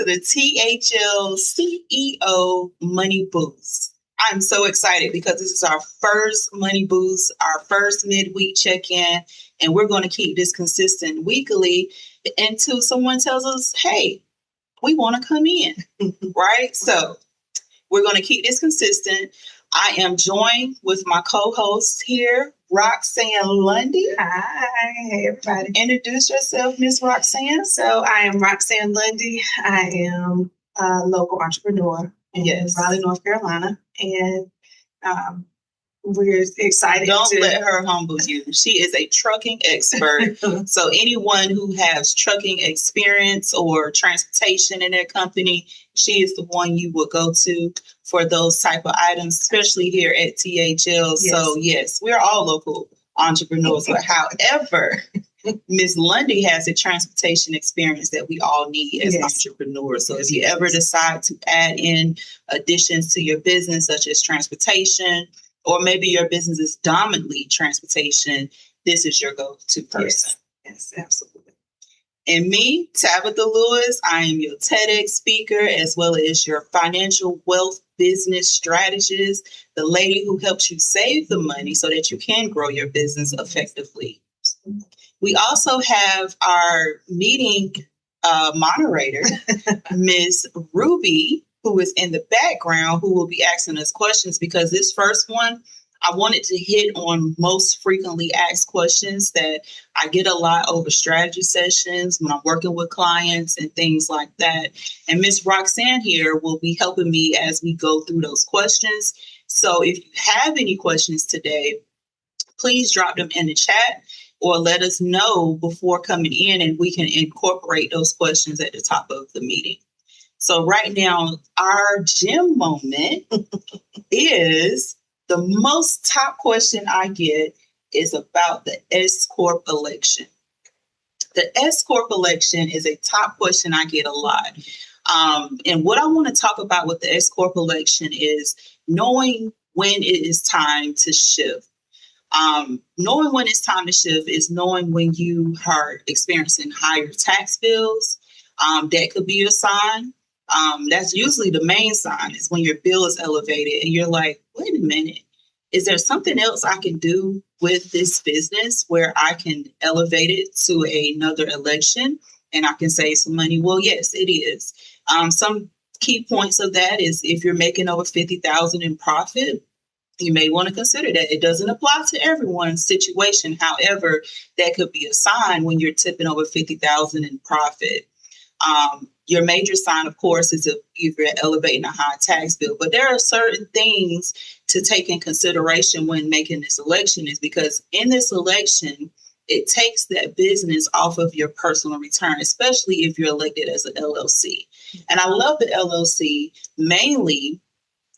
to the THL CEO Money Boost. I'm so excited because this is our first Money Boost, our first midweek check-in, and we're going to keep this consistent weekly until someone tells us, hey, we want to come in, right? So we're going to keep this consistent. I am joined with my co-host here, Roxanne Lundy. Hi, hey everybody. Introduce yourself, Miss Roxanne. So I am Roxanne Lundy. I am a local entrepreneur in Raleigh, North Carolina, and we're excited. Don't let her humble you. She is a trucking expert. So anyone who has trucking experience or transportation in their company, she is the one you will go to for those type of items, especially here at THL. Yes. So yes, we're all local entrepreneurs. But however, Ms. Lundy has a transportation experience that we all need as entrepreneurs. So if you ever decide to add in additions to your business, such as transportation, or maybe your business is dominantly transportation, this is your go-to person. Yes, absolutely. And me, Tabitha Lewis, I am your TEDx speaker, as well as your financial wealth business strategist, the lady who helps you save the money so that you can grow your business effectively. We also have our meeting moderator, Ms. Ruby, who is in the background, who will be asking us questions, because this first one, I wanted to hit on most frequently asked questions that I get a lot over strategy sessions when I'm working with clients and things like that. And Miss Roxanne here will be helping me as we go through those questions. So if you have any questions today, please drop them in the chat or let us know before coming in, and we can incorporate those questions at the top of the meeting. So right now, our gym moment is the most top question I get is about the S Corp election. The S Corp election is a top question I get a lot. And what I want to talk about with the S Corp election is knowing when it is time to shift. Knowing when it's time to shift is knowing when you are experiencing higher tax bills. That could be a sign. That's usually the main sign, is when your bill is elevated and you're like, wait a minute, is there something else I can do with this business where I can elevate it to another election and I can save some money? Well, yes, it is. Some key points of that is if you're making over $50,000 in profit, you may want to consider that. It doesn't apply to everyone's situation. However, that could be a sign when you're tipping over $50,000 in profit. Your major sign, of course, is if you're elevating a high tax bill. But there are certain things to take in consideration when making this election, is because in this election, it takes that business off of your personal return, especially if you're elected as an LLC. And I love the LLC mainly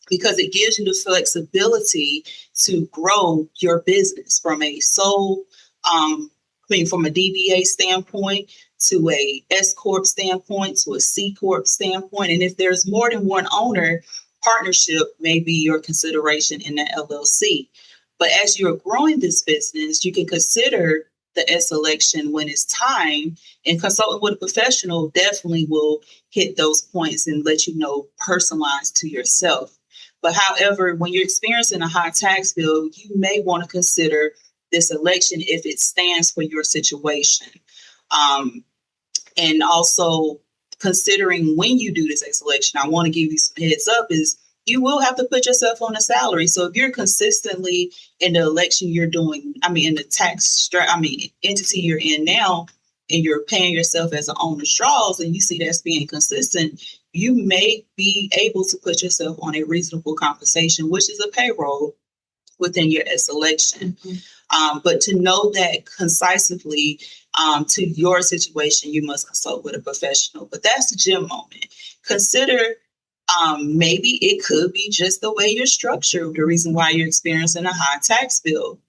because it gives you the flexibility to grow your business from a from a DBA standpoint to a S Corp standpoint to a C Corp standpoint. And if there's more than one owner, partnership may be your consideration in that LLC. But as you're growing this business, you can consider the S election when it's time, and consulting with a professional definitely will hit those points and let you know personalized to yourself. But however, when you're experiencing a high tax bill, you may want to consider this election if it stands for your situation. And also considering when you do this election, I want to give you some heads up, is you will have to put yourself on a salary. So if you're consistently in the election you're doing, in the entity you're in now, and you're paying yourself as an owner's draws, and you see that's being consistent, you may be able to put yourself on a reasonable compensation, which is a payroll within your S election. Mm-hmm. But to know that concisely to your situation, you must consult with a professional. But that's the gym moment. Consider maybe it could be just the way you're structured, the reason why you're experiencing a high tax bill.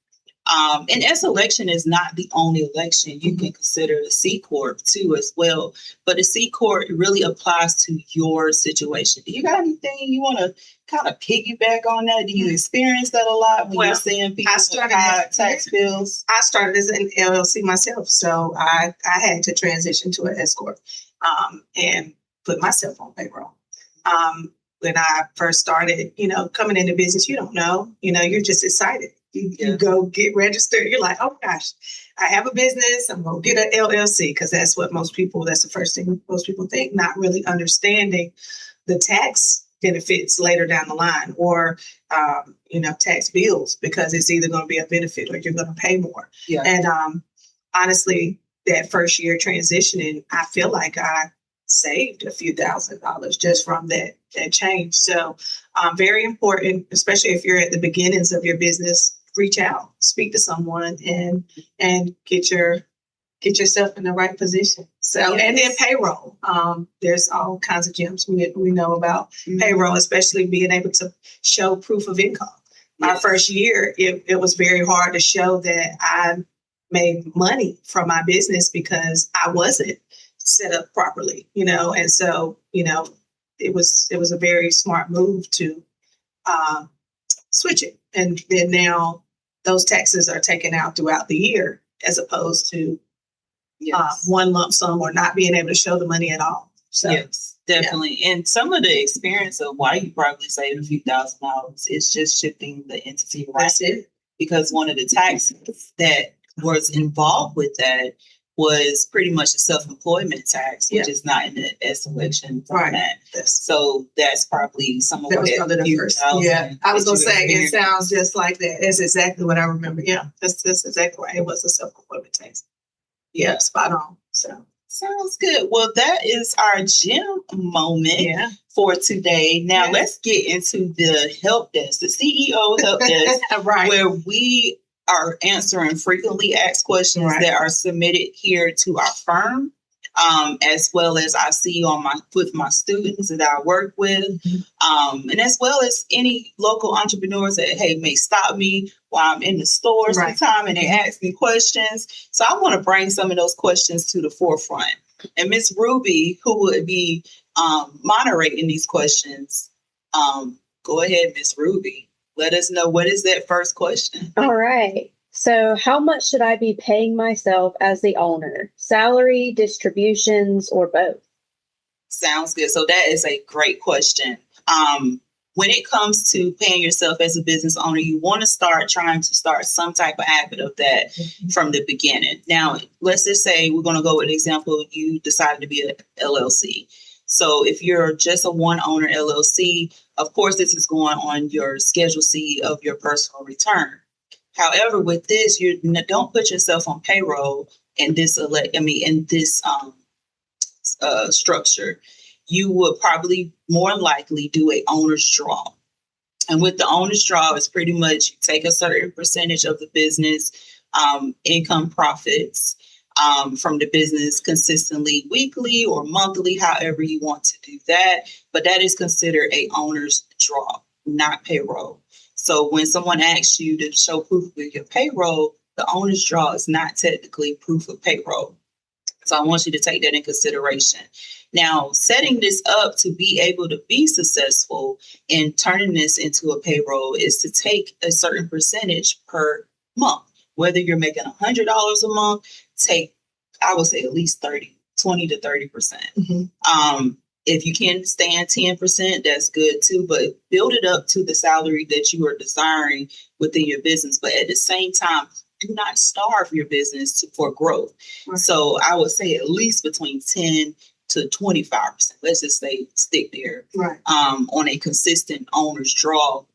And S election is not the only election. You can consider the C Corp too as well. But the C Corp really applies to your situation. Do you got anything you want to kind of piggyback on that? Do you experience that a lot when you're seeing people with high tax bills? I started as an LLC myself, so I had to transition to an S Corp. And put myself on payroll. When I first started, coming into business, you don't know, you're just excited. You go get registered. You're like, oh gosh, I have a business. I'm going to get an LLC, because that's the first thing most people think, not really understanding the tax benefits later down the line, or, tax bills, because it's either going to be a benefit or you're going to pay more. Yeah. And honestly, that first year transitioning, I feel like I saved a few $1,000s just from that change. So very important, especially if you're at the beginnings of your business, reach out, speak to someone, and get yourself in the right position. So, and then payroll. There's all kinds of gems we know about payroll, especially being able to show proof of income. My first year, it was very hard to show that I made money from my business because I wasn't set up properly, and so, it was a very smart move to switch it. And then now those taxes are taken out throughout the year, as opposed to one lump sum, or not being able to show the money at all. So, yes, definitely. Yeah. And some of the experience of why you probably saved a few $1,000s is just shifting the entity around. That's it. Because one of the taxes that was involved with that was pretty much a self-employment tax, which is not in the S election from that. So that's probably some of that was probably the first. Yeah, I was going to say, it sounds just like that. That's exactly what I remember. Yeah, that's exactly right. It was a self-employment tax. Yeah, spot on. So sounds good. Well, that is our gym moment for today. Now let's get into the help desk, the CEO help desk, where we are answering frequently asked questions that are submitted here to our firm, as well as I see with my students that I work with, and as well as any local entrepreneurs that may stop me while I'm in the store sometime and they ask me questions. So I want to bring some of those questions to the forefront. And Miss Ruby, who would be moderating these questions, go ahead, Miss Ruby. Let us know, what is that first question? All right. So how much should I be paying myself as the owner? Salary, distributions, or both? Sounds good. So that is a great question. When it comes to paying yourself as a business owner, you want to trying to start some type of habit of that from the beginning. Now, let's just say we're going to go with an example. You decided to be an LLC. So if you're just a one owner LLC, of course, this is going on your Schedule C of your personal return. However, with this, you don't put yourself on payroll in this structure. You would probably more likely do a owner's draw. And with the owner's draw, it's pretty much you take a certain percentage of the business income profits from the business consistently, weekly or monthly, however you want to do that. But that is considered a owner's draw, not payroll. So when someone asks you to show proof of your payroll, the owner's draw is not technically proof of payroll. So I want you to take that in consideration. Now, setting this up to be able to be successful in turning this into a payroll is to take a certain percentage per month. Whether you're making $100 a month, I would say at least 20 to 30%. If you can stand 10%, that's good too, but build it up to the salary that you are desiring within your business. But at the same time, do not starve your business for growth. So I would say at least between 10 to 25%. Let's just say stick there on a consistent owner's draw.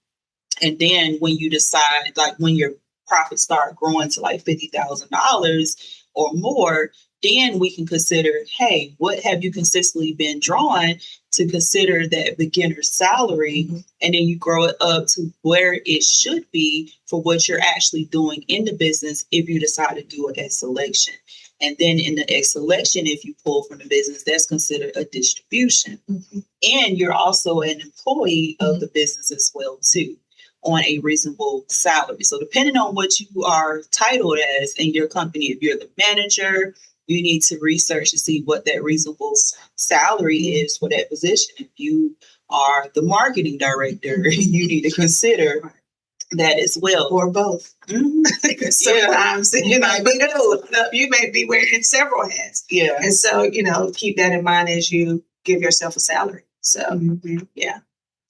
And then when you decide, like when your profits start growing to like $50,000 or more, then we can consider, hey, what have you consistently been drawing to consider that beginner salary? And then you grow it up to where it should be for what you're actually doing in the business if you decide to do an X selection. And then in the X selection, if you pull from the business, that's considered a distribution. And you're also an employee of the business as well, too, on a reasonable salary. So depending on what you are titled as in your company, if you're the manager, you need to research to see what that reasonable salary is for that position. If you are the marketing director, you need to consider that as well. Or both. Sometimes you may be wearing several hats. And so, keep that in mind as you give yourself a salary. So Mhm. yeah,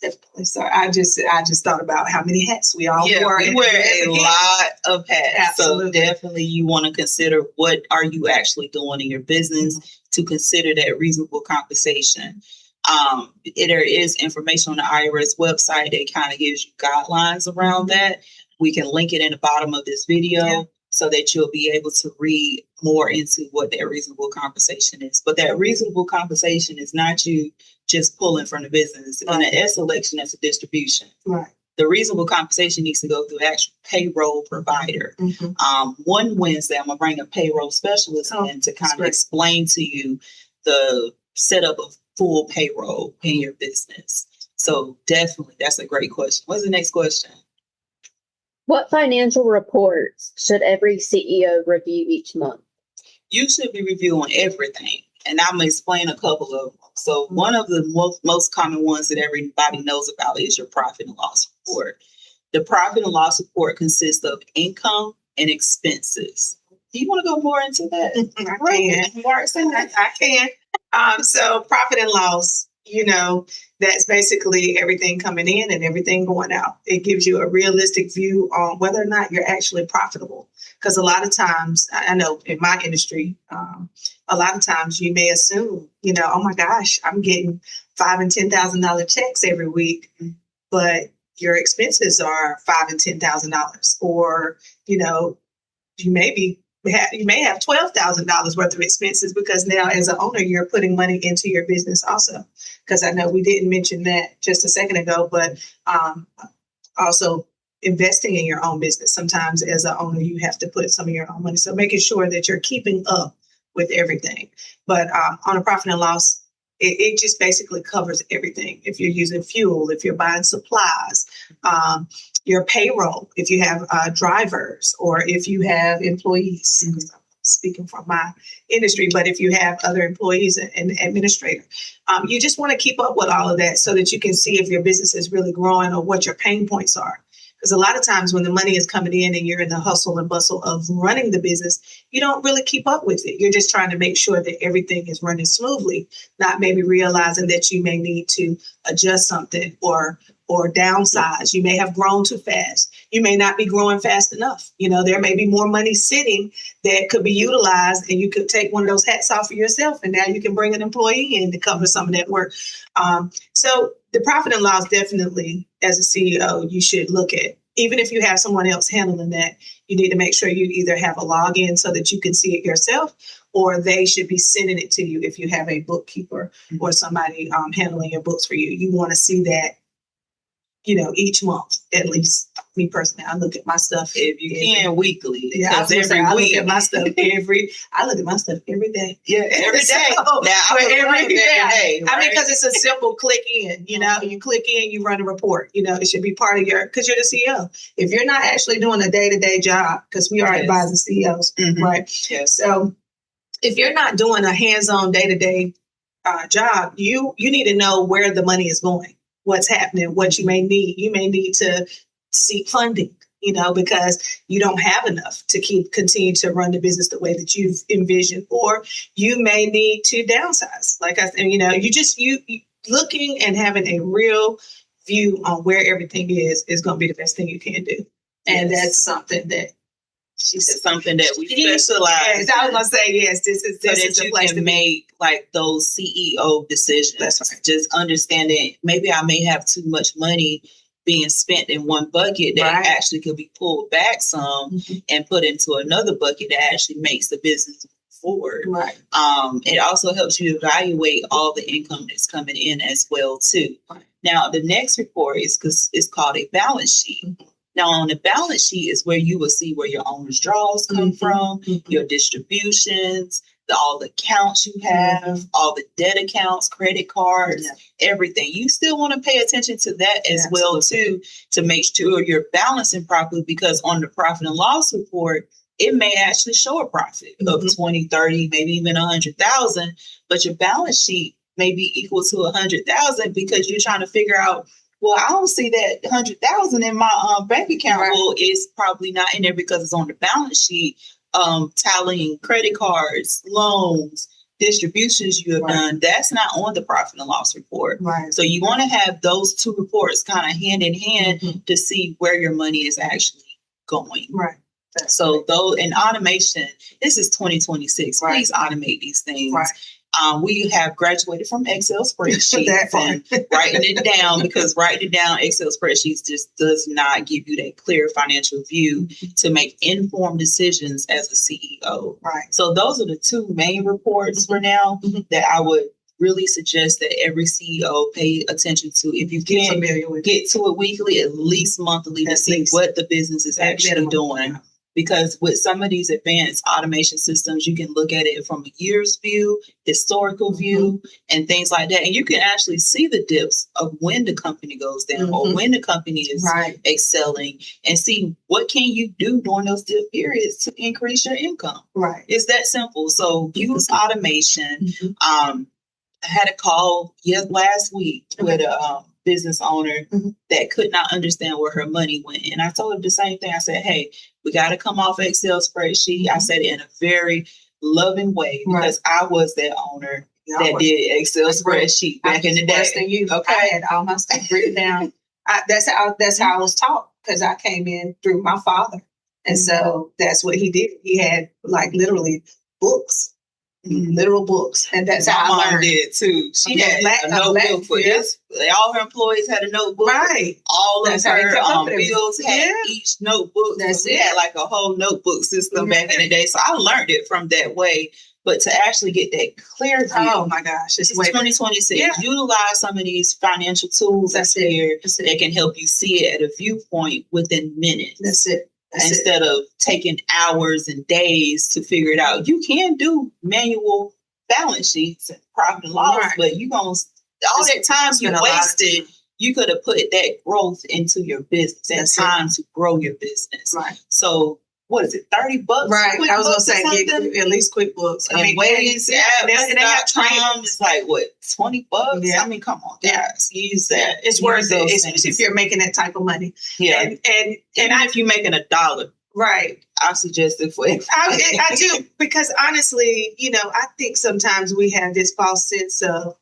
definitely. So I just thought about how many hats we all Yeah, wore. we wear a lot of hats. Absolutely. So definitely you want to consider what are you actually doing in your business to consider that reasonable compensation. There is information on the IRS website that kind of gives you guidelines around that. We can link it in the bottom of this video so that you'll be able to read more into what that reasonable compensation is. But that reasonable compensation is not you just pulling from the business. On an S election, that's a distribution. Right. The reasonable compensation needs to go through actual payroll provider. One Wednesday, I'm going to bring a payroll specialist in to kind of explain to you the setup of full payroll in your business. So definitely, that's a great question. What's the next question? What financial reports should every CEO review each month? You should be reviewing everything. And I'm going to explain a couple of them. So one of the most common ones that everybody knows about is your profit and loss report. The profit and loss report consists of income and expenses. Do you want to go more into that? I can. So profit and loss, that's basically everything coming in and everything going out. It gives you a realistic view on whether or not you're actually profitable. Because a lot of times, I know in my industry, a lot of times you may assume, oh my gosh, I'm getting $5,000 and $10,000 checks every week, but your expenses are $5,000 and $10,000, or you may have $12,000 worth of expenses because now as an owner, you're putting money into your business also. Because I know we didn't mention that just a second ago, but also investing in your own business. Sometimes as an owner, you have to put some of your own money. So making sure that you're keeping up with everything. But on a profit and loss, it just basically covers everything. If you're using fuel, if you're buying supplies, your payroll, if you have drivers, or if you have employees, because I'm speaking from my industry, but if you have other employees and administrators, you just want to keep up with all of that so that you can see if your business is really growing or what your pain points are. Because a lot of times when the money is coming in and you're in the hustle and bustle of running the business, you don't really keep up with it. You're just trying to make sure that everything is running smoothly, not maybe realizing that you may need to adjust something or downsize. You may have grown too fast. You may not be growing fast enough. There may be more money sitting that could be utilized, and you could take one of those hats off for yourself, and now you can bring an employee in to cover some of that work. So the profit and loss, definitely, as a CEO, you should look at. Even if you have someone else handling that, you need to make sure you either have a login so that you can see it yourself, or they should be sending it to you if you have a bookkeeper or somebody handling your books for you. You want to see that, each month, at least. Me personally, I look at my stuff if you can weekly. Yeah, I look at my stuff every day. Yeah, every day. So, now, every day. Right? I mean, because it's a simple click in. You click in, you run a report. It should be part of because you're the CEO. If you're not actually doing a day-to-day job, because we are advising CEOs, right? Yes. So if you're not doing a hands-on day-to-day job, you need to know where the money is going, what's happening, what you may need. You may need to seek funding, because you don't have enough to continue to run the business the way that you've envisioned, or you may need to downsize. Like I said, you looking and having a real view on where everything is going to be the best thing you can do. And that's something that it's something that we specialize in. I was going to say, yes, this is the place to make like those CEO decisions. That's right. Just understanding maybe I may have too much money being spent in one bucket that actually could be pulled back some and put into another bucket that actually makes the business move forward. Right. It also helps you evaluate all the income that's coming in as well too. Right. Now the next report is called a balance sheet. Now on the balance sheet is where you will see where your owner's draws come from, your distributions, all the accounts you have, all the debt accounts, credit cards, everything. You still want to pay attention to that as well too, to make sure you're balancing properly, because on the profit and loss report, it may actually show a profit of 20, 30, maybe even 100,000, but your balance sheet may be equal to 100,000 because you're trying to figure out, well, I don't see that 100,000 in my bank account. Right. Well, it's probably not in there because it's on the balance sheet. Tallying credit cards, loans, distributions you have Right. done, that's not on the profit and loss report. Right. So you want to have those two reports kind of hand in hand Mhm. to see where your money is actually going. Right. That's So though in automation, this is 2026. Right. Please automate these things. Right. We have graduated from Excel spreadsheets That part. and writing it down, because writing it down, Excel spreadsheets just does not give you that clear financial view to make informed decisions as a CEO. Right. So those are the two main reports for now Mhm. that I would really suggest that every CEO pay attention to. If you Get can't familiar with get to it weekly, at least monthly, to At see least. what the business is At actually minimum. doing. Because with some of these advanced automation systems, you can look at it from a year's view, historical view, and things like that. And you can actually see the dips of when the company goes down or Mhm. when the company is Right. excelling, and see what can you do during those dip periods to increase your income. Right. It's that simple. So use automation. Mhm. I had a call last week Okay. with a business owner Mhm. that could not understand where her money went. And I told her the same thing. I said, hey, we got to come off Excel spreadsheet. I Mhm. said it in a very loving way, Right. because I was that owner that was- did Excel That's right. spreadsheet back in the Worse day. than you. Okay. I had all my stuff written down. That's how I was taught, because I came in through my father, and so that's what he did. He had like literally books, literal books, and that's My how I mom learned. did too. She Yeah, had black- a notebook for yeah. this. All her employees had a notebook. Right. All That's of how you her come up with it. bills had Yeah. each notebook. That's So we it. had like a whole notebook system back in the day. So I learned it from that way. But to actually get that clear view, Oh my gosh, it's it's way 2026. Yeah. Utilize some of these financial tools That's that's it. here That's it. that can help you see it at a viewpoint within minutes. That's it. That's it. Instead of taking hours and days to figure it out. You can do manual balance sheets and profit and loss, Right. but you gonna all that time you Spend a lot of wasted, you could have put that growth into your business and That's it. time to grow your business. Right. So what is it, $30? Right. I was gonna say QuickBooks or get something? at least QuickBooks. And ways, and they have training. it's like what, $20? Yeah. I mean, come on, Yeah. guys, use Yeah, that. it's Use worth it, those especially things. if you're making that type of money. Yeah, And even if you're making $1, right. I suggest it for you. I do, because honestly, I think sometimes we have this false sense of,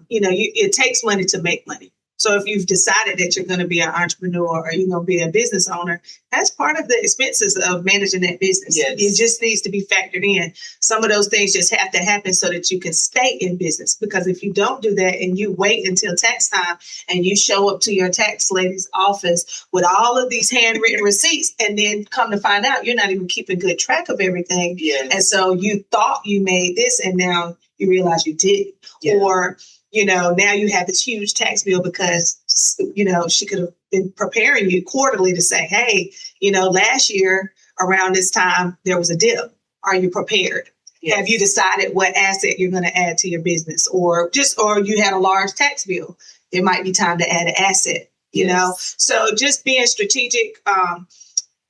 it takes money to make money. So if you've decided that you're going to be an entrepreneur or you're going to be a business owner, that's part of the expenses of managing that business. Yes. It just needs to be factored in. Some of those things just have to happen so that you can stay in business. Because if you don't do that and you wait until tax time and you show up to your tax lady's office with all of these handwritten receipts, and then come to find out you're not even keeping good track of everything. Yes. And so you thought you made this and now you realize you didn't. Yeah. Or, now you have this huge tax bill because, she could have been preparing you quarterly to say, hey, last year around this time, there was a dip. Are you prepared? Yes. Have you decided what asset you're going to add to your business? Or you had a large tax bill. It might be time to add an asset, Yes. So just being strategic,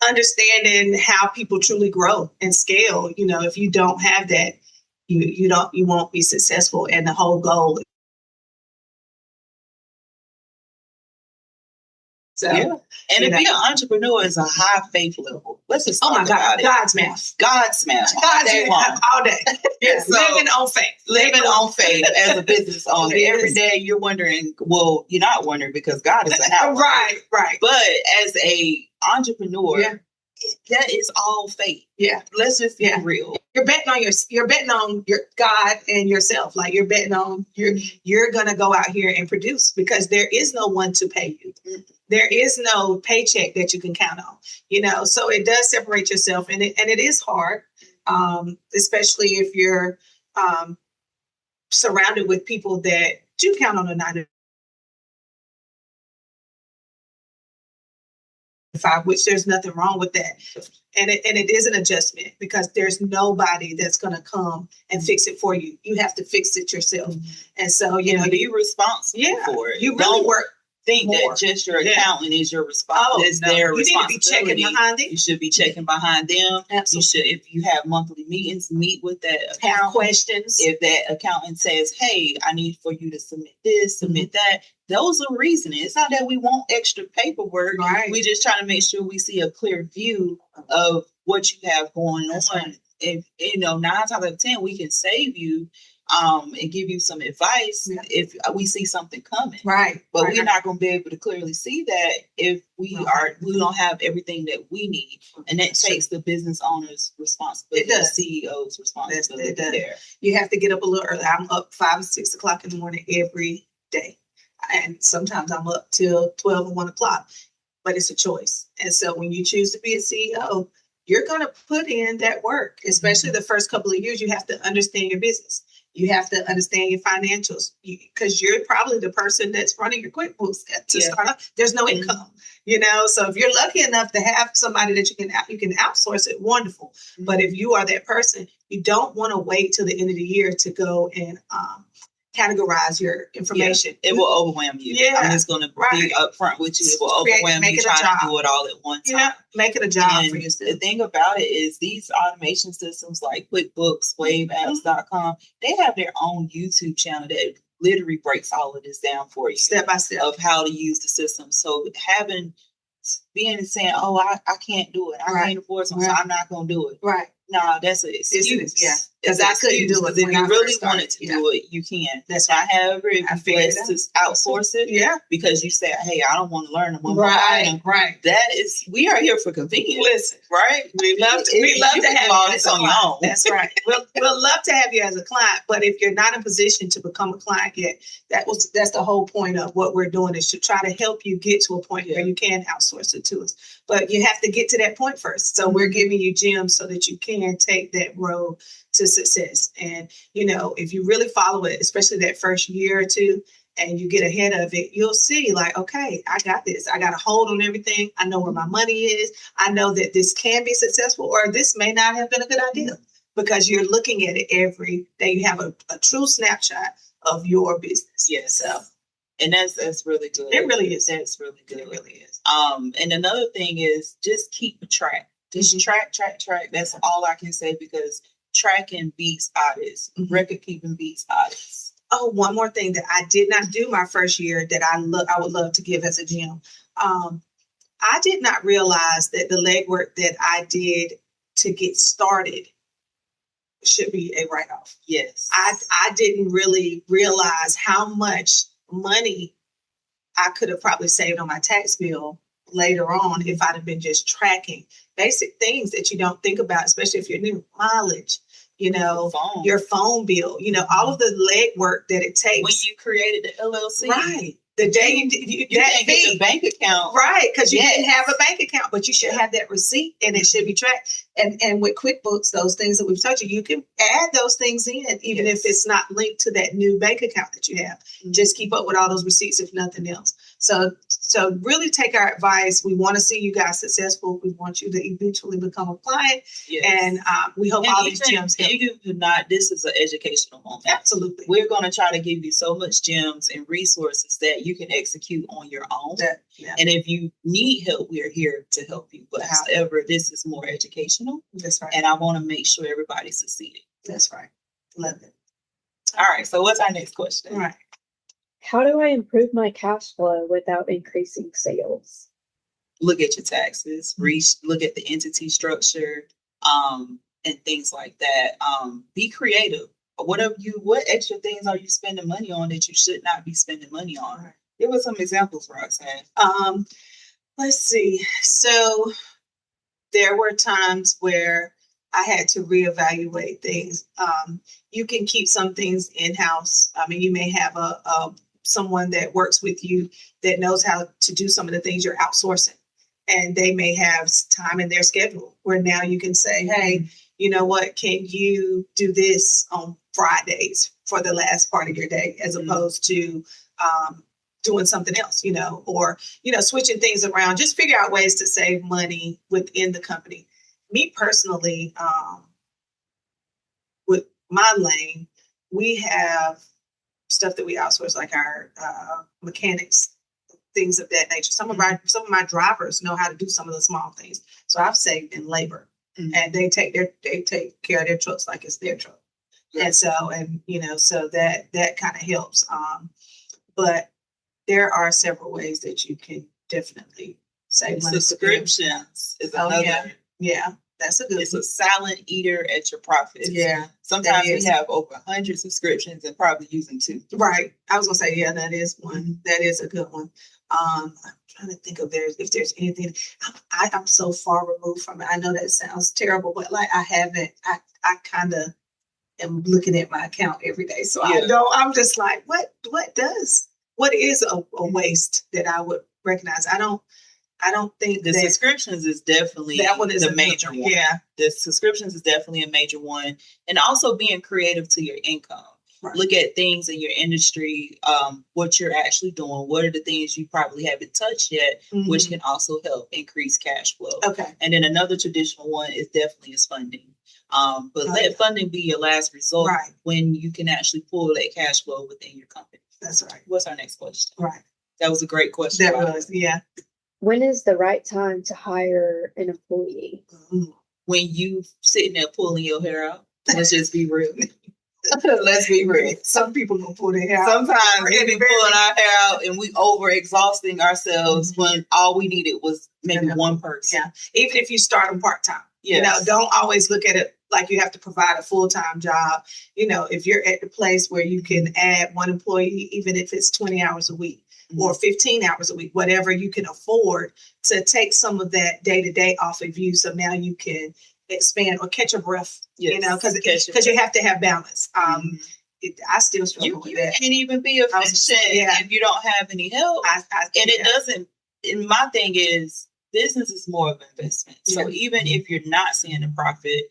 understanding how people truly grow and scale. If you don't have that, you won't be successful. And the whole goal. So, yeah. And if you're an entrepreneur, it's a high faith level. Let's just oh talk my God, about it. God's math. God's math. All God's day math long. all day. Yeah, So, living on faith. living on faith as a business owner. Yes. Every day you're wondering, well, you're not wondering because God is a house. Right. But as a entrepreneur, Yeah. that is all faith. Yeah. Let's just be Yeah. real. You're betting on your God and yourself. Like you're betting on you're gonna go out here and produce, because there is no one to pay you. There is no paycheck that you can count on. So it does separate yourself, and it is hard, especially if you're surrounded with people that do count on a 9 to 5, which there's nothing wrong with that. And it is an adjustment, because there's nobody that's going to come and fix it for you. You have to fix it yourself. And so, Be responsible for it. You really work. Think more. that just your Yeah. accountant is your responsibility. It's their You need to be responsibility. checking behind it. You should be checking behind them. Absolutely. You should, if you have monthly meetings, meet with that Have accountant. questions. If that accountant says, hey, I need for you to submit this, submit that, those are reasoning. It's not that we want extra paperwork. Right. We just trying to make sure we see a clear view of what you have going That's on right. if 9 times out of 10 we can save you and give you some advice if we see something coming. Right. But right. we're not going to be able to clearly see that if we don't have everything that we need. And that takes the business owner's responsibility, the CEO's responsibility there. You have to get up a little early. I'm up 5 or 6 o'clock in the morning every day. And sometimes I'm up till 12 or 1 o'clock, but it's a choice. And so when you choose to be a CEO, you're going to put in that work, especially the first couple of years. You have to understand your business. You have to understand your financials because you're probably the person that's running your QuickBooks to start off. There's no income, so if you're lucky enough to have somebody that you can outsource it, wonderful. But if you are that person, you don't want to wait till the end of the year to go and categorize your information. It will overwhelm you. I'm just going to be upfront with you. It will overwhelm you trying to do it all at one time. Make it a job for yourself. The thing about it is these automation systems like QuickBooks, WaveApps.com, they have their own YouTube channel that literally breaks all of this down for you. Step by step. Of how to use the system. So saying, oh, I can't do it. I can't afford something, so I'm not going to do it. Right. No, that's an excuse. Because I couldn't do it. If you really wanted to do it, you can. That's right. However, if you blessed to outsource it, because you say, hey, I don't want to learn one more item. Right. That is, we are here for convenience. Listen, right? We love to have you as a client. That's right. We'll love to have you as a client, but if you're not in position to become a client yet, that's the whole point of what we're doing is to try to help you get to a point where you can outsource it to us. But you have to get to that point first. So we're giving you gems so that you can take that road to success. And, if you really follow it, especially that first year or two, and you get ahead of it, you'll see like, okay, I got this. I got a hold on everything. I know where my money is. I know that this can be successful or this may not have been a good idea because you're looking at it every day. You have a true snapshot of your business. Yes. So, and that's really good. It really is. That's really good. It really is. And another thing is just keep a track. Just track. That's all I can say because tracking beats audits. Record keeping beats audits. Oh, one more thing that I did not do my first year that I would love to give as a gem. I did not realize that the legwork that I did to get started should be a write-off. Yes. I didn't really realize how much money I could have probably saved on my tax bill later on if I'd have been just tracking basic things that you don't think about, especially if you're new. Mileage, your phone bill, all of the legwork that it takes. When you created the LLC. Right. The day you didn't get the bank account. Right, because you didn't have a bank account, but you should have that receipt and it should be tracked. And with QuickBooks, those things that we've told you, you can add those things in, even if it's not linked to that new bank account that you have. Just keep up with all those receipts, if nothing else. So really take our advice. We want to see you guys successful. We want you to eventually become a client. Yes. And we hope all these gems help. Even if not, this is an educational moment. Absolutely. We're going to try to give you so much gems and resources that you can execute on your own. And if you need help, we are here to help you. But however, this is more educational. That's right. And I want to make sure everybody's succeeding. That's right. Love it. All right. So what's our next question? All right. How do I improve my cash flow without increasing sales? Look at your taxes, look at the entity structure, and things like that. Be creative. What extra things are you spending money on that you should not be spending money on? Right. Give us some examples, Roxanne. Let's see. So there were times where I had to reevaluate things. You can keep some things in-house. I mean, you may have someone that works with you that knows how to do some of the things you're outsourcing. And they may have time in their schedule where now you can say, hey, you know what, can you do this on Fridays for the last part of your day as opposed to doing something else, or, switching things around. Just figure out ways to save money within the company. Me personally, with my lane, we have stuff that we outsource, like our mechanics, things of that nature. Some of my drivers know how to do some of the small things. So I've saved in labor, and they take care of their trucks like it's their truck. Yes. And so that kind of helps. But there are several ways that you can definitely save money. Subscriptions is another. Yeah. That's a good It's a silent eater at your profits. Yeah. Sometimes that we is. have over 100 subscriptions and probably using 2. Right. I was gonna say, yeah, that is one. That is a good one. I'm trying to think of if there's anything. I'm so far removed from it. I know that sounds terrible, but like I haven't. I kind of am looking at my account every day, so I know I'm just like, what is a waste that I would recognize? I don't think the subscriptions is definitely that one is the major one. Yeah. The subscriptions is definitely a major one. And also being creative to your income. Right. Look at things in your industry, what you're actually doing. What are the things you probably haven't touched yet, which can also help increase cash flow. Okay. And then another traditional one is definitely funding. But let funding be your last result when you can actually pull that cash flow within your company. That's right. What's our next question? Right. That was a great question. That was, yeah. When is the right time to hire an employee? When you sitting there pulling your hair out. Let's just be real. Let's be real. Some people gonna pull their hair out. Sometimes we be pulling our hair out and we over exhausting ourselves when all we needed was maybe one person. Yeah. Even if you start them part-time. Yes. You know, don't always look at it like you have to provide a full-time job. You know, if you're at the place where you can add one employee, even if it's 20 hours a week or 15 hours a week, whatever you can afford to take some of that day-to-day off of you. So now you can expand or catch a breath, you know, because you have to have balance. I still struggle with that. You can't even be efficient if you don't have any help. It doesn't, and my thing is, business is more of an investment. So even if you're not seeing a profit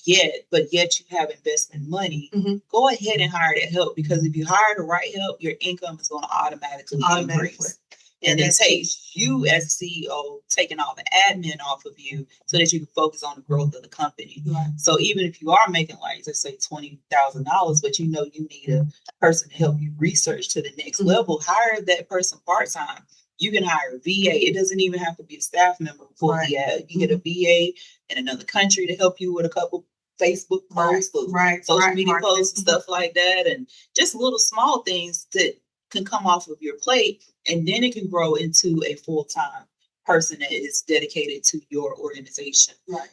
yet, but yet you have investment money, go ahead and hire that help, because if you hire the right help, your income is going to automatically increase. And then takes you as a CEO taking all the admin off of you so that you can focus on the growth of the company. Right. So even if you are making, like, let's say $20,000, but you know you need a person to help you research to the next level, hire that person part-time. You can hire a VA. It doesn't even have to be a staff member for the ad. You get a VA in another country to help you with a couple Facebook posts, social media posts, and stuff like that, and just little small things that can come off of your plate, and then it can grow into a full-time person that is dedicated to your organization. Right.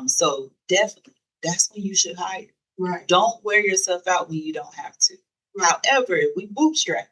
So definitely, that's when you should hire. Right. Don't wear yourself out when you don't have to. Right. However, if we bootstrap,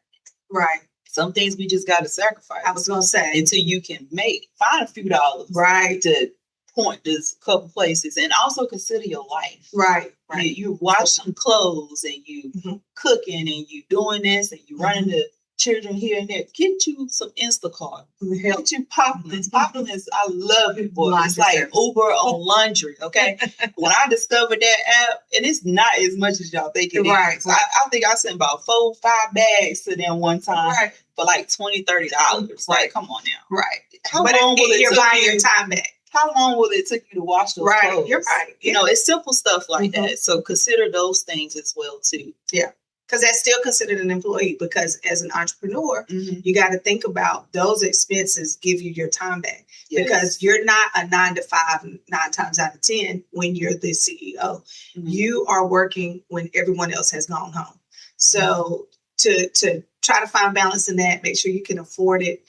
some things we just got to sacrifice. I was gonna say, until you can find a few dollars, to point this couple places, and also consider your life. Right. You washing clothes, and you cooking, and you doing this, and you running the children here and there. Get you some Instacart. Get you Poplins. Poplins, I love it, boy. It's like Uber on laundry. Okay. When I discovered that app, and it's not as much as y'all think it is. I think I sent about 4 or 5 bags to them one time for like $20, $30. Like, come on now. Right. How long will it buying your time back? How long will it take you to wash those clothes? You're right. You know, it's simple stuff like that. So consider those things as well too. Yeah. Because that's still considered an employee, because as an entrepreneur, you got to think about those expenses give you your time back. Yes. Because you're not a 9 to 5, 9 times out of 10 when you're the CEO. You are working when everyone else has gone home. So to try to find balance in that, make sure you can afford it.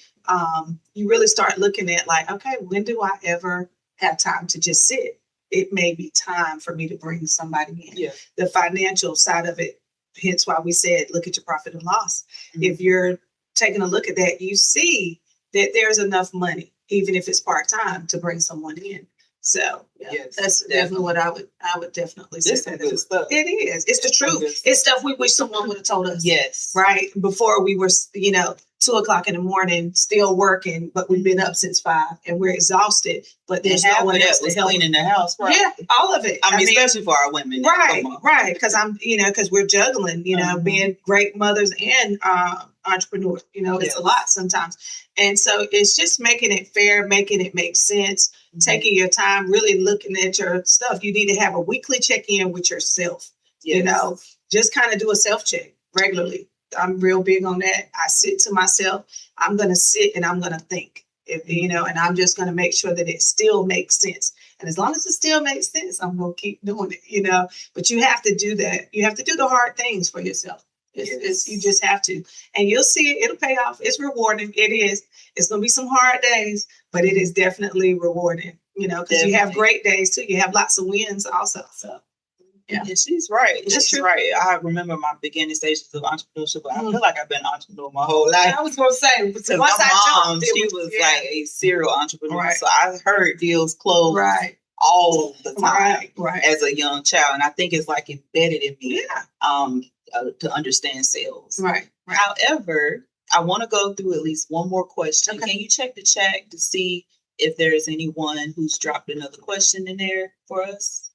You really start looking at like, okay, when do I ever have time to just sit? It may be time for me to bring somebody in. Yeah. The financial side of it, hence why we said, look at your profit and loss. If you're taking a look at that, you see that there's enough money, even if it's part-time, to bring someone in. So that's definitely what I would definitely say. This is good stuff. It is. It's the truth. It's stuff we wish someone would have told us. Yes. Right. Before we were, 2:00 in the morning, still working, but we've been up since 5 and we're exhausted, but there's no one else to help. Cleaning the house. Right. Yeah. All of it. I mean, especially for our women. Right. Because because we're juggling, being great mothers and entrepreneurs, it's a lot sometimes. And so it's just making it fair, making it make sense, taking your time, really looking at your stuff. You need to have a weekly check-in with yourself, just kind of do a self-check regularly. I'm real big on that. I sit to myself. I'm going to sit and I'm going to think, and I'm just going to make sure that it still makes sense. And as long as it still makes sense, I'm going to keep doing it, but you have to do that. You have to do the hard things for yourself. You just have to, and you'll see it. It'll pay off. It's rewarding. It is. It's going to be some hard days, but it is definitely rewarding. because you have great days too. You have lots of wins also. So, yeah, she's right. That's She's true. right. I remember my beginning stages of entrepreneurship, but I feel like I've been an entrepreneur my whole life. I was going to say, Because my mom, she was like a serial entrepreneur. Right. So I heard deals close all the time as a young child. And I think it's like embedded in me to understand sales. Right. However, I want to go through at least one more question. Okay. Can you check the chat to see if there is anyone who's dropped another question in there for us?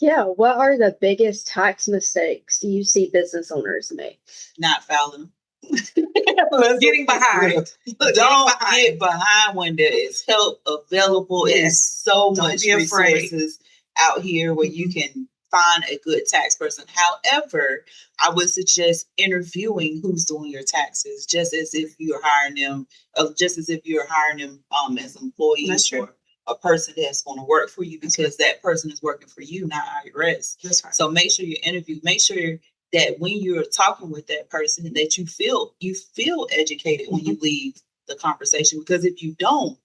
Yeah, what are the biggest tax mistakes you see business owners make? Not filing. Getting behind. Don't get behind when there is help available. Yes. There's so Don't much be afraid. resources out here where you can find a good tax person. However, I would suggest interviewing who's doing your taxes, just as if you're hiring them as employees. That's true. Or a person that's going to work for you, because that person is working for you, not IRS. That's right. So make sure you interview. Make sure that when you're talking with that person, that you feel educated when you leave the conversation. Because if you don't,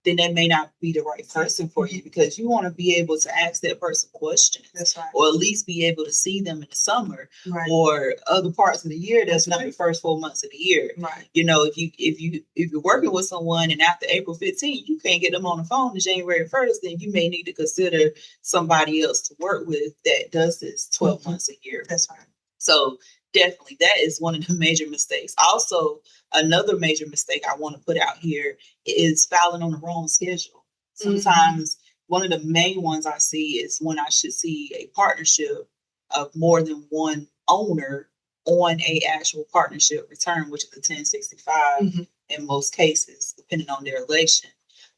then that may not be the right person for you, because you want to be able to ask that person questions. That's right. Or at least be able to see them in the summer or other parts of the year. That's not the first 4 months of the year. Right. If you're working with someone and after April 15th, you can't get them on the phone to January 1st, then you may need to consider somebody else to work with that does this 12 months a year. That's right. So definitely that is one of the major mistakes. Also, another major mistake I want to put out here is filing on the wrong schedule. Sometimes one of the main ones I see is when I should see a partnership of more than one owner on a actual partnership return, which is a 1065 in most cases, depending on their election.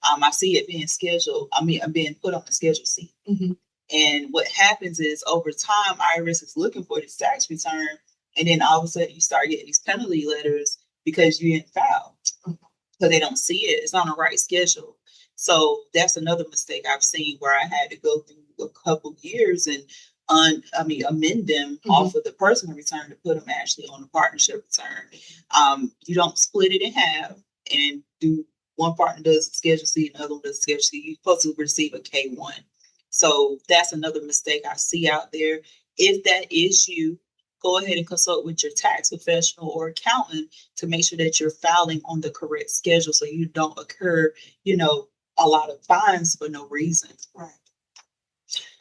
I see it being being put on the Schedule C. And what happens is over time, IRS is looking for this tax return. And then all of a sudden you start getting these penalty letters because you didn't file. So they don't see it. It's on the right schedule. So that's another mistake I've seen, where I had to go through a couple years and amend them off of the personal return to put them actually on the partnership return. You don't split it in half and do one partner does Schedule C, another one does Schedule C. You're supposed to receive a K1. So that's another mistake I see out there. If that is you, go ahead and consult with your tax professional or accountant to make sure that you're filing on the correct schedule, so you don't incur, a lot of fines for no reason. Right.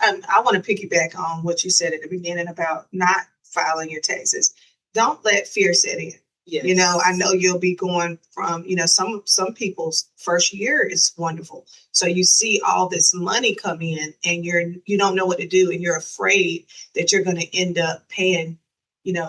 I want to piggyback on what you said at the beginning about not filing your taxes. Don't let fear set in. Yes. I know you'll be going from, some people's first year is wonderful. So you see all this money come in and you don't know what to do, and you're afraid that you're going to end up paying,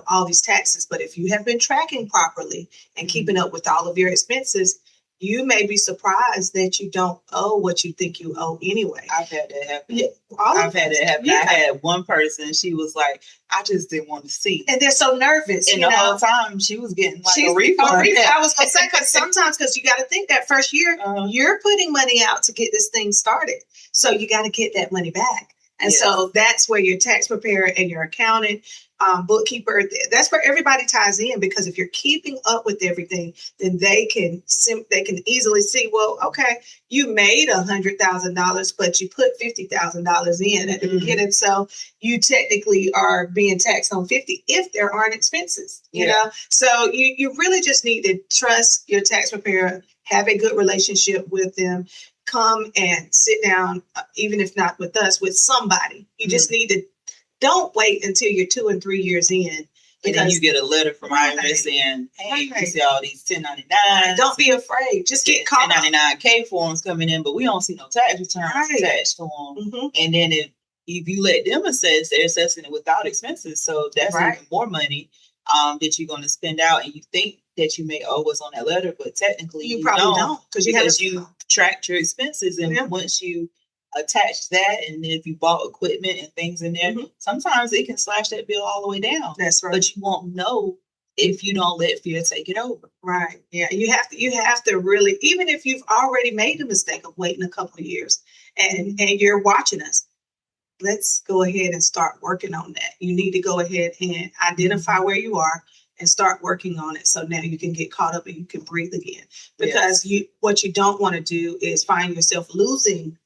all these taxes. But if you have been tracking properly and keeping up with all of your expenses, you may be surprised that you don't owe what you think you owe anyway. I've had that happen. Yeah, I've had that happen. Yeah. I had one person, she was like, I just didn't want to see. And they're so nervous. And the whole time she was getting a refund. I was going to say, because you got to think that first year, you're putting money out to get this thing started. So you got to get that money back. And so that's where your tax preparer and your accountant, bookkeeper, that's where everybody ties in, because if you're keeping up with everything, then they can easily see, well, okay, you made $100,000, but you put $50,000 in at the beginning. So you technically are being taxed on 50 if there aren't expenses, you know? So you really just need to trust your tax preparer, have a good relationship with them. Come and sit down, even if not with us, with somebody. You just need to, don't wait until you're 2 and 3 years in. And then you get a letter from IRS saying, hey, you see all these 1099s. Don't be afraid. Just get caught. 1099K forms coming in, but we don't see no tax returns attached to them. And then if you let them assess, they're assessing it without expenses. So that's even more money that you're going to spend out. And you think that you may owe what's on that letter, but technically you probably don't, because you tracked your expenses. And once you attach that, and if you bought equipment and things in there, sometimes it can slash that bill all the way down. That's right. But you won't know if you don't let fear take it over. Right. Yeah. You have to really, even if you've already made the mistake of waiting a couple of years and you're watching us, let's go ahead and start working on that. You need to go ahead and identify where you are and start working on it. So now you can get caught up and you can breathe again. Because what you don't want to do is find yourself losing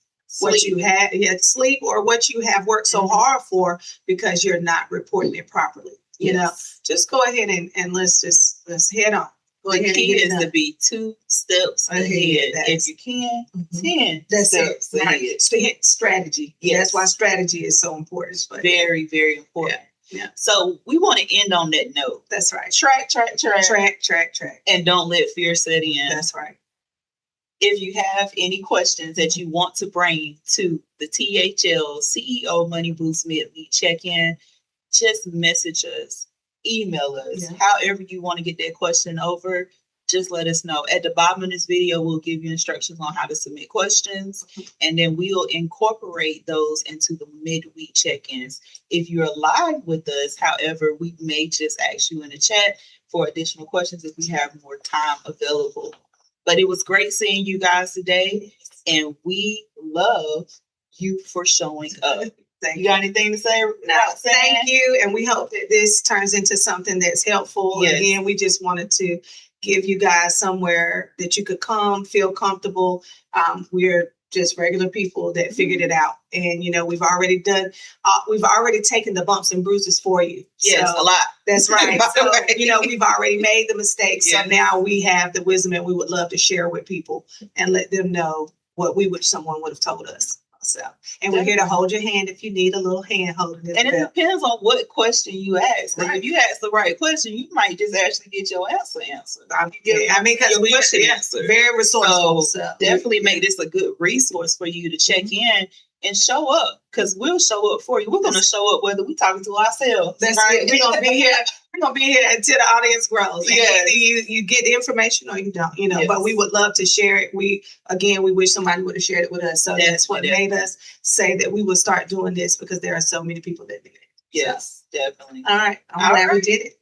what you had sleep or what you have worked so hard for because you're not reporting it properly. You know, just go ahead and let's head on. The key is to be 2 steps ahead. If you can, 10 steps ahead. Strategy. Yes. That's why strategy is so important. But very, very important. Yeah. So we want to end on that note. That's right. Track. And don't let fear set in. That's right. If you have any questions that you want to bring to the THL CEO Money Boost Midweek check-in, just message us, email us, however you want to get that question over. Just let us know. At the bottom of this video, we'll give you instructions on how to submit questions, and then we'll incorporate those into the midweek check-ins. If you're live with us, however, we may just ask you in the chat for additional questions if we have more time available. But it was great seeing you guys today, and we love you for showing up. You got anything to say? No, thank you. And we hope that this turns into something that's helpful. Yes. Again, we just wanted to give you guys somewhere that you could come, feel comfortable. We're just regular people that figured it out. And, you know, we've already taken the bumps and bruises for you. Yes, so, a lot. That's right. So, you know, we've already made the mistakes. Yes. So now we have the wisdom and we would love to share with people and let them know what we wish someone would have told us. So, and we're here to hold your hand if you need a little hand holding. And it depends on what question you ask. Like if you ask the right question, you might just actually get your answer answered. Because we're very resourceful. So definitely make this a good resource for you to check in and show up, because we'll show up for you. We're going to show up whether we're talking to ourselves. That's right. We're going to be here. We're going to be here until the audience grows. Yeah. You get the information or you don't, you know, but we would love to share it. We wish somebody would have shared it with us. So that's what made us say that we would start doing this, because there are so many people that need it. Yes, definitely. All right. I'm glad we did it.